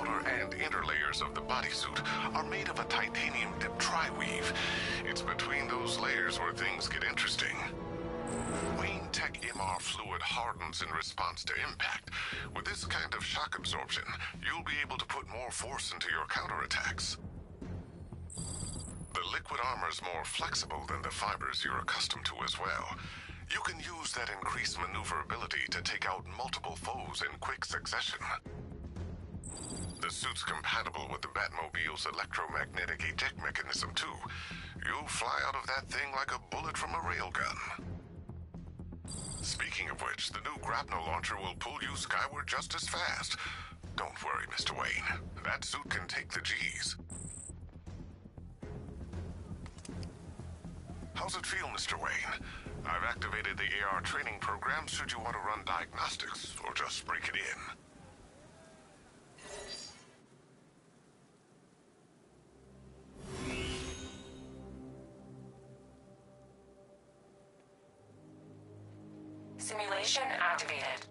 outer and inner layers of the bodysuit are made of a titanium-dipped tri-weave. It's between those layers where things get interesting. Wayne Tech MR fluid hardens in response to impact. With this kind of shock absorption, you'll be able to put more force into your counterattacks. The liquid armor's more flexible than the fibers you're accustomed to as well. You can use that increased maneuverability to take out multiple foes in quick succession. The suit's compatible with the Batmobile's electromagnetic eject mechanism, too. You'll fly out of that thing like a bullet from a railgun. Speaking of which, the new grapnel launcher will pull you skyward just as fast. Don't worry, Mr. Wayne. That suit can take the G's. How's it feel, Mr. Wayne? I've activated the AR training program should you want to run diagnostics, or just break it in. Simulation activated.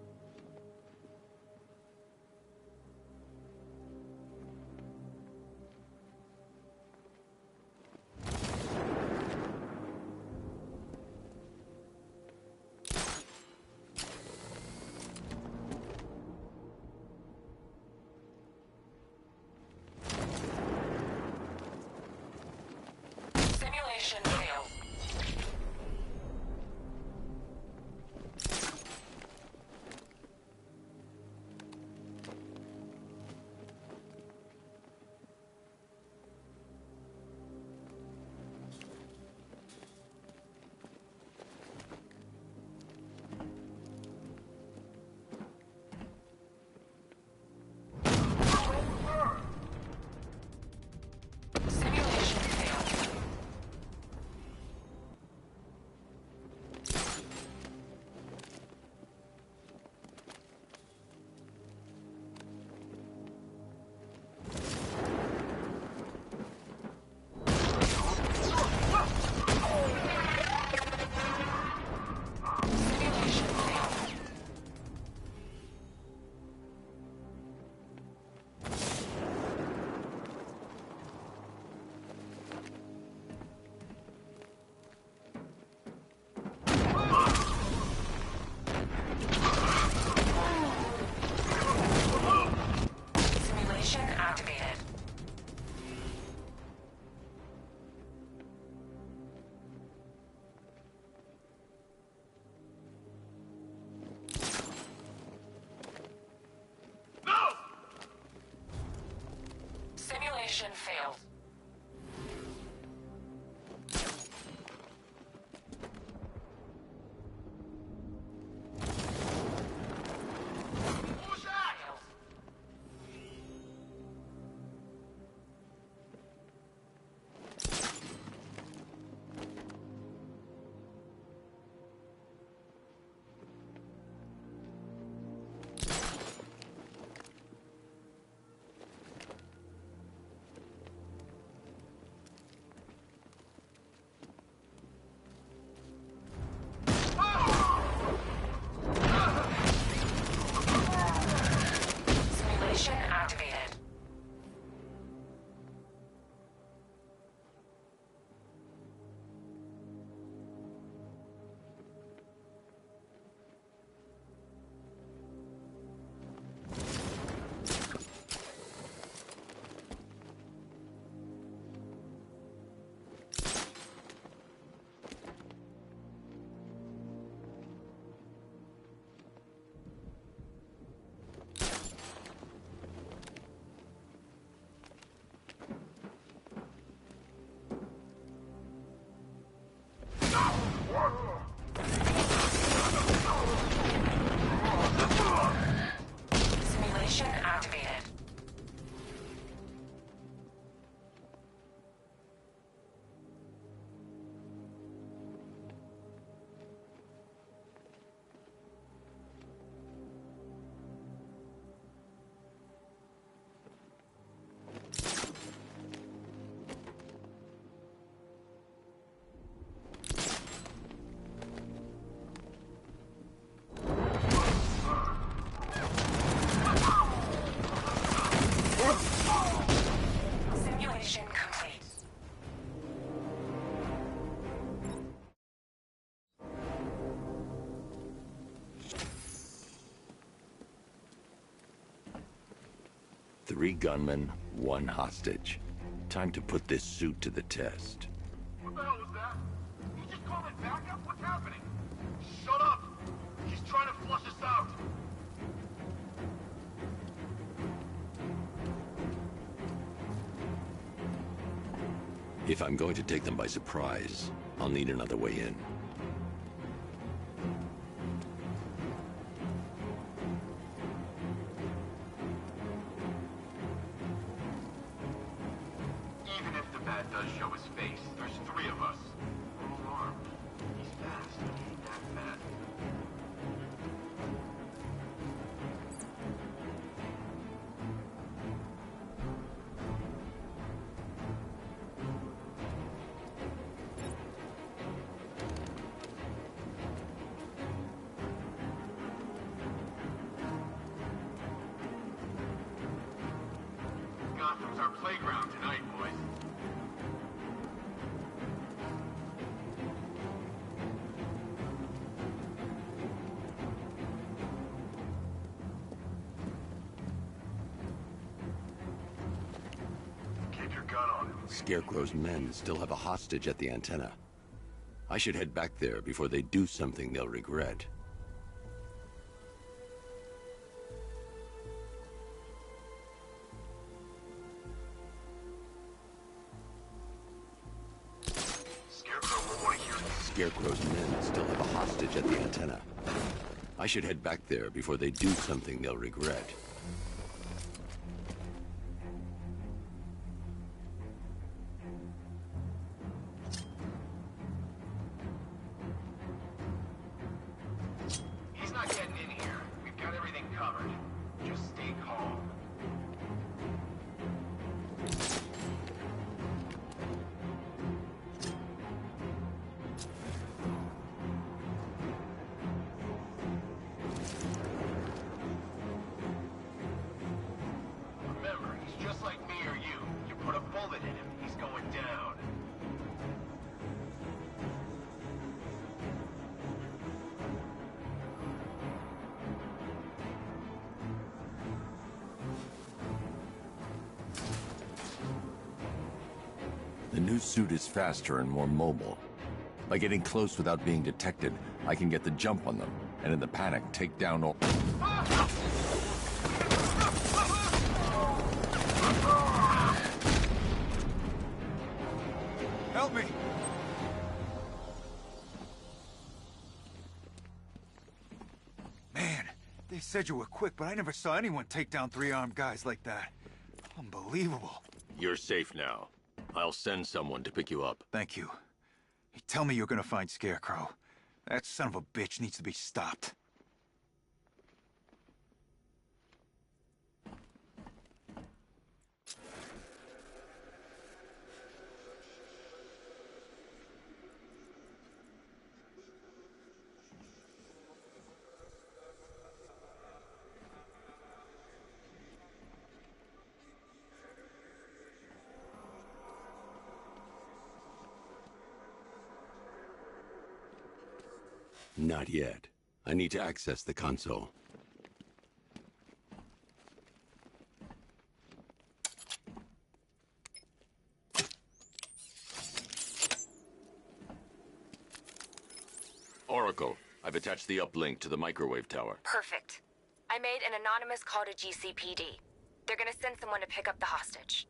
Simulation failed. Simulation failed. Simulation failed. Simulation activated. Simulation failed. 3 gunmen, 1 hostage. Time to put this suit to the test. What the hell was that? You just called it backup? What's happening? Shut up! He's trying to flush us out! If I'm going to take them by surprise, I'll need another way in. Even if the bat does show his face, there's 3 of us. We're all armed. He's fast, but he ain't that bad. Gotham's our playground tonight, boys. Keep your gun on him. Scarecrow's men still have a hostage at the antenna. I should head back there before they do something they'll regret. Scarecrow will want to hear this. Scarecrow's men still have a hostage at the antenna. I should head back there before they do something they'll regret. He's not getting in here. We've got everything covered. Just stay calm. Remember, he's just like me or you. You put a bullet in him, he's going down. The new suit is faster and more mobile. By getting close without being detected, I can get the jump on them, and in the panic, take down all... Help me! Man, they said you were quick, but I never saw anyone take down 3 armed guys like that. Unbelievable. You're safe now. I'll send someone to pick you up. Thank you. Hey, tell me you're gonna find Scarecrow. That son of a bitch needs to be stopped. Not yet. I need to access the console. Oracle, I've attached the uplink to the microwave tower. Perfect. I made an anonymous call to GCPD. They're gonna send someone to pick up the hostage.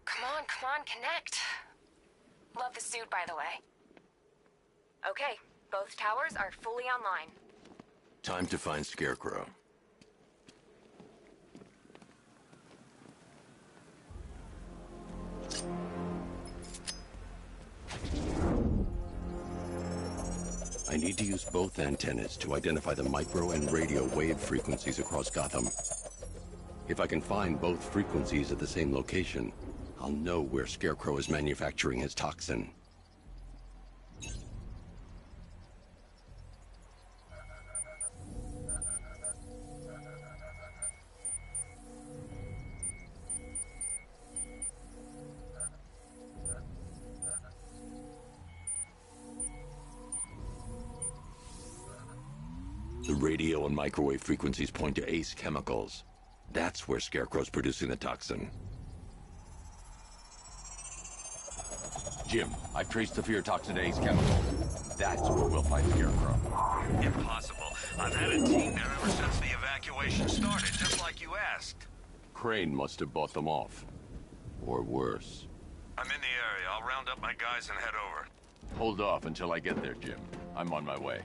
Come on, connect. Love the suit, by the way. Okay, both towers are fully online. Time to find Scarecrow. I need to use both antennas to identify the micro and radio wave frequencies across Gotham. If I can find both frequencies at the same location, I'll know where Scarecrow is manufacturing his toxin. The radio and microwave frequencies point to Ace Chemicals. That's where Scarecrow's producing the toxin. Jim, I've traced the fear toxin to Ace Chemical. That's where we'll find Scarecrow. Impossible. I've had a team there ever since the evacuation started, just like you asked. Crane must have bought them off. Or worse. I'm in the area. I'll round up my guys and head over. Hold off until I get there, Jim. I'm on my way.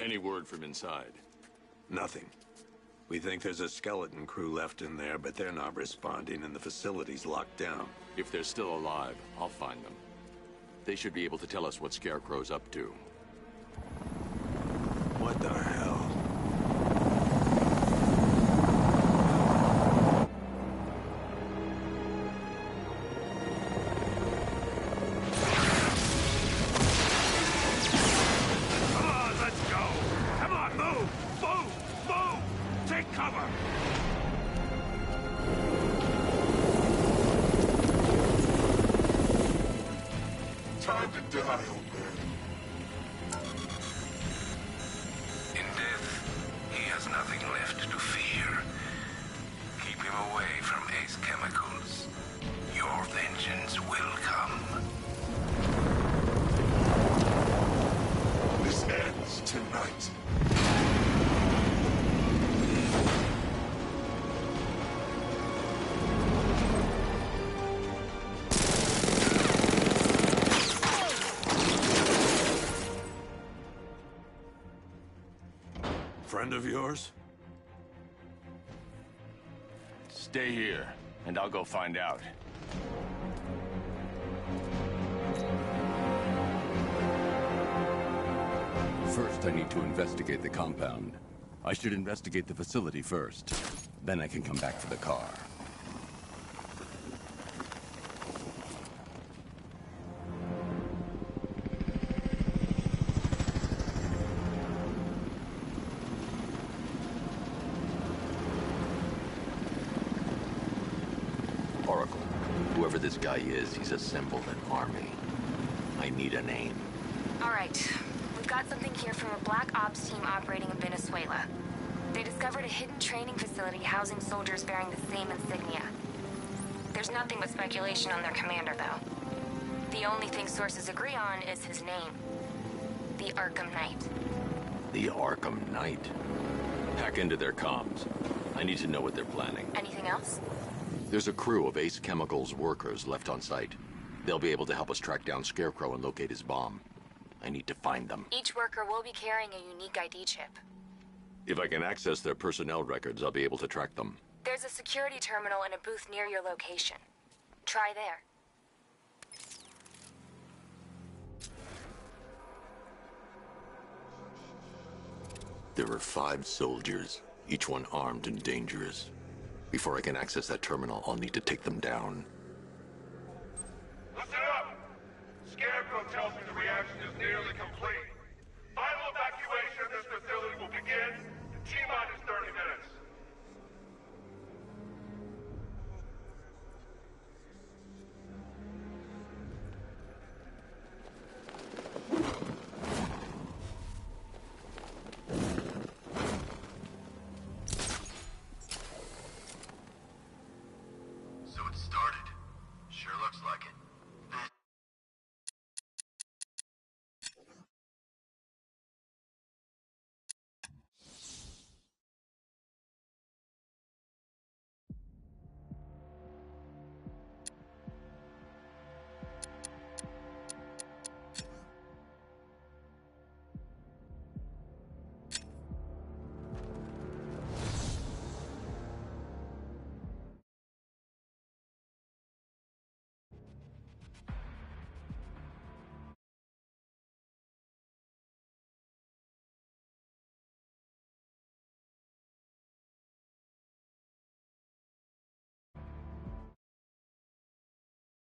Any word from inside? Nothing. We think there's a skeleton crew left in there, but they're not responding and the facility's locked down. If they're still alive, I'll find them. They should be able to tell us what Scarecrow's up to. What the hell? Time to die, old man. In death, he has nothing left to fear. Keep him away from Ace Chemicals. Your vengeance will come. This ends tonight. Friend of yours? Stay here, and I'll go find out. First, I need to investigate the compound. I should investigate the facility first. Then I can come back for the car. Oracle, whoever this guy is, he's assembled an army. I need a name. All right. We We've got something here from a Black Ops team operating in Venezuela. They discovered a hidden training facility housing soldiers bearing the same insignia. There's nothing but speculation on their commander, though. The only thing sources agree on is his name. The Arkham Knight. The Arkham Knight? Hack into their comms. I need to know what they're planning. Anything else? There's a crew of Ace Chemicals workers left on site. They'll be able to help us track down Scarecrow and locate his bomb. I need to find them. Each worker will be carrying a unique ID chip. If I can access their personnel records, I'll be able to track them. There's a security terminal in a booth near your location. Try there. There are 5 soldiers, each one armed and dangerous. Before I can access that terminal, I'll need to take them down. Listen up! Scarecrow tells me the reaction is nearly complete.